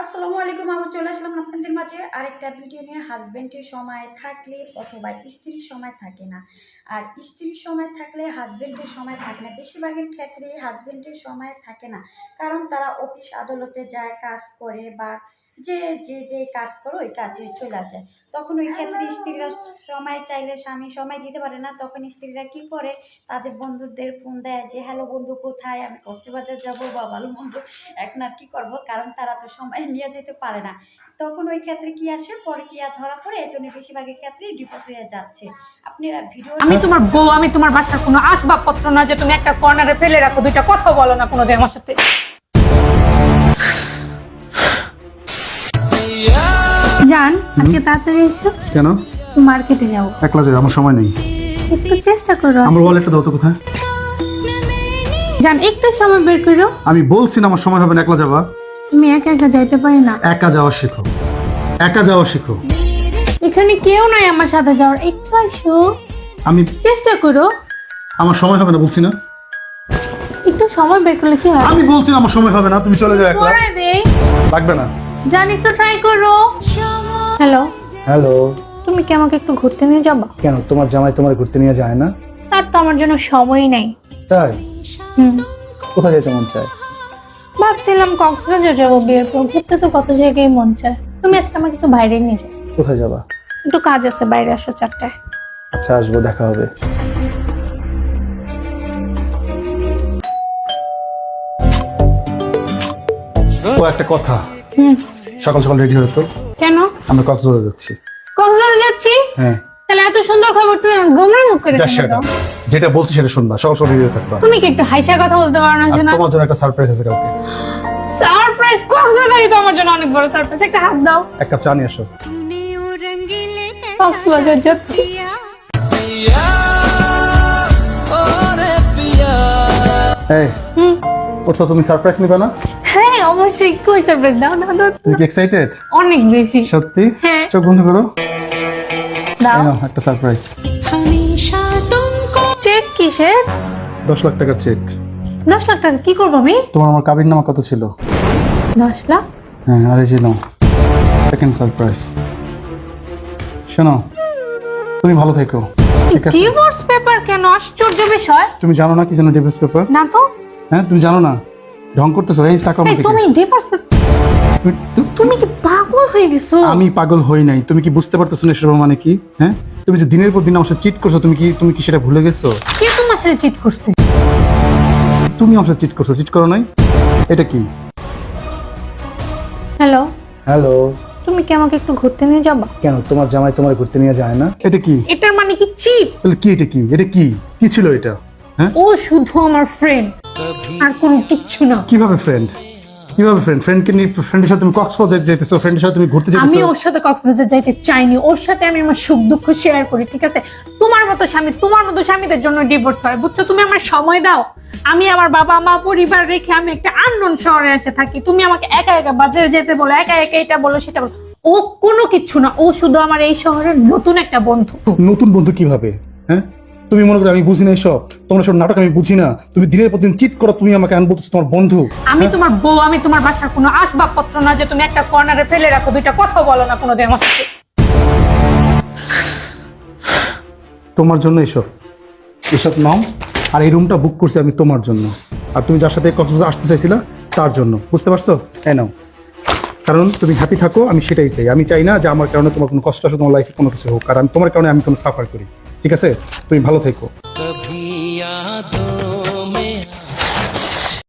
আসসালামু আলাইকুম। আমি চলে আসলাম আপনাদের মাঝে আরেকটা ভিডিও নিয়ে। হাজবেন্ডের সময় থাকলে অথবা স্ত্রীর সময় থাকে না, আর স্ত্রীর সময় থাকলে হাজবেন্ডের সময় থাকে না। বেশিরভাগের ক্ষেত্রে হাজবেন্ডের সময় থাকে না, কারণ তারা অফিস আদালতে যায়, কাজ করে, বা যে যে যে কাজ করে ওই কাজে চলে যায়। তখন ওই ক্ষেত্রে স্ত্রীরা সময় চাইলে স্বামী সময় দিতে পারে না। তখন স্ত্রীরা কি করে, তাদের বন্ধুদের ফোন দেয় যে হ্যালো বন্ধু কোথায়, আমি কক্সবাজার যাবো, বা ভালো মন্দ। এখন আর কি করবো, কারণ তারা তো সময় নিয়ে যেতে পারে না। তখন ওই ক্ষেত্রে কি আসে, পরকীয়া ধরা পড়ে। এই জন্য বেশিরভাগের ক্ষেত্রেই ডিভোর্স হয়ে যাচ্ছে। আপনারা ভিডিও আমি তোমার বউ, আমি তোমার বাসার কোনো আসবাবপত্র না যে তুমি একটা কর্নারে ফেলে রাখো, দুইটা কথা বলো না কোনোদিন আমার সাথে। জান, আজকে তাড়াতাড়ি এসো। কেন? মার্কেটে যাবো। একলা যাই, আমার সময় নেই। একটু চেষ্টা করো। আমার ওয়ালেটটা দাও তো কোথায়? জান, একটু সময় বের করো। আমি বলছি না আমার সময় হবে না, একলা যাবা। তুমি একা একা যাইতে পারি না। একা যাওয়া শেখো, একা যাওয়া শেখো। এখানে কেউ নাই আমার সাথে যাওয়ার, একটু আসো। আমি চেষ্টা করো। আমার সময় হবে না বলছি না। একটু সময় বের করলে কি হয়? আমি বলছি না আমার সময় হবে না, তুমি চলে যাও একলা। করে দেই। লাগবে না। জান, একটু ট্রাই করো। Hello, hello. তুমি কি আমাকে একটু ঘুরতে নিয়ে যাবা? কেন, তোমার জামাই তোমার ঘুরতে নিয়ে যায় না? তার তো আমার জন্য সময় নাই। তাই? হুম, কোথায় যেতে মন চায়? ভাবছিলাম কক্সবাজার যাবো, বিয়ের পর ঘুরতে তো কত জায়গায় মন চায়। তুমি আজকে আমাকে একটু বাইরে নিয়ে যাও। কোথায় যাবা? একটু কাজ আছে, বাইরে আসো 4টায়। আচ্ছা আসবো, দেখা হবে। ও একটা কথা, হুম, সকাল সকাল রেডি হয়ে তো, কেন? আমরা কক্সবাজার যাচ্ছি। কক্সবাজার যাচ্ছি? হ্যাঁ। তাহলে এত সুন্দর খবর তুমি গোমরা মুখ করে যা কেন সেটা, দাও? যেটা বলছি সেটা শুনবা, সকাল সকাল রেডি হয়ে থাকবা। তুমি কি একটু হাইসা কথা বলতে পারো না? আর শোনা তোমার জন্য একটা সারপ্রাইজ আছে কালকে। সারপ্রাইজ? কক্সবাজারই তো আমার জন্য অনেক বড় সারপ্রাইজ। একটা হাত দাও। এক কাপ চা নিয়ে আসো। কক্সবাজার যাচ্ছি। এই হুম, ওঠো, তুমি সারপ্রাইজ নিবে না? হ্যাঁ অবশ্যই। কই সারপ্রাইজ? দাও দাও দাও। তুমি কি এক্সাইটেড? অনেক বেশি। সত্যি? হ্যাঁ। চোখ বন্ধ করো। দাও। এই নাও একটা সারপ্রাইজ। চেক কিসের? 10 লাখ টাকার চেক। 10 লাখ টাকা কি করবো আমি? তোমার আমার কাবির নামা কত ছিল? 10 লাখ? হ্যাঁ, আর এই যে নাও সেকেন্ড সারপ্রাইজ। শোনো, তুমি ভালো থেকো, ঠিক আছে? Divorce paper? কেন, আশ্চর্য বিষয়। তুমি জানো না কি জানো ডিভোর্স পেপার? না তো। হ্যাঁ, তুমি জানো না? ঢং করতেছো। এই টাকা এই তুমি ডিভোর্স তুমি কি পাগল হয়ে গেছো? আমি পাগল হই নাই। তুমি কি বুঝতে পারতেছো না এসবের মানে কি? হ্যাঁ, তুমি যে দিনের পর দিন আমার সাথে চিট করছো, তুমি কি সেটা ভুলে গেছো? কে তোমার সাথে চিট করছে? তুমি আমার সাথে চিট করছো, চিট করো নাই? এটা কি? Hello, hello. তুমি কি আমাকে একটু ঘুরতে নিয়ে যাবা? কেন, তোমার জামাই তোমার ঘুরতে নিয়ে যায় না? এটা কি? এটার মানে কি চিট? তাহলে কি এটা? কি এটা? কি কি ছিল এটা? হ্যাঁ, ও শুধু আমার ফ্রেন্ড, আর কোনো কিচ্ছু না। কিভাবে ফ্রেন্ড? কিভাবে ফ্রেন্ড? ফ্রেন্ডকে নিয়ে, ফ্রেন্ডের সাথে তুমি কক্সবাজার যেতেছো, ফ্রেন্ডের সাথে তুমি ঘুরতে আমি যেতেছো। ওর সাথে কক্সবাজার যাইতে চাইনি। ওর সাথে আমি আমার সুখ দুঃখ শেয়ার করি, ঠিক আছে? তোমার মতো স্বামী, তোমার মতো স্বামীদের জন্য ডিভোর্স হয়, বুঝছো? তুমি আমার সময় দাও। আমি আমার বাবা মা পরিবার রেখে আমি একটা আননোন শহরে এসে থাকি। তুমি আমাকে একা একা বাজারে যেতে বলো, একা একা এটা বলো সেটা বলো। ও কোনো কিচ্ছু না, ও শুধু আমার এই শহরের নতুন একটা বন্ধু। নতুন বন্ধু কিভাবে? হ্যাঁ, তুমি মনে করো আমি বুঝি না এসব? তোমরা সব নাটক আমি বুঝি না। তুমি দিনের পর দিন চিট করো, তুমি আমাকে আন বলতেছো তোমার বন্ধু। আমি তোমার বউ, আমি তোমার বাসার কোনো আসবাবপত্র না যে তুমি একটা কর্নারে ফেলে রাখো, দুইটা কথা বলো না কোনোদিন আমার সাথে। তোমার জন্য এসব এসব নাও। আর এই রুমটা বুক করছি আমি তোমার জন্য, আর তুমি যার সাথে কক্সবাজার আসতে চাইছিলা তার জন্য, বুঝতে পারছো? এই নাও। কারণ তুমি হ্যাপি থাকো, আমি সেটাই চাই। আমি চাই না যে আমার কারণে তোমার কোনো কষ্ট আসে, তোমার লাইফে কোনো কিছু হোক, আর আমি তোমার কারণে আমি কোনো সাফার করি। ঠিক আছে, তুমি ভালো থেকো।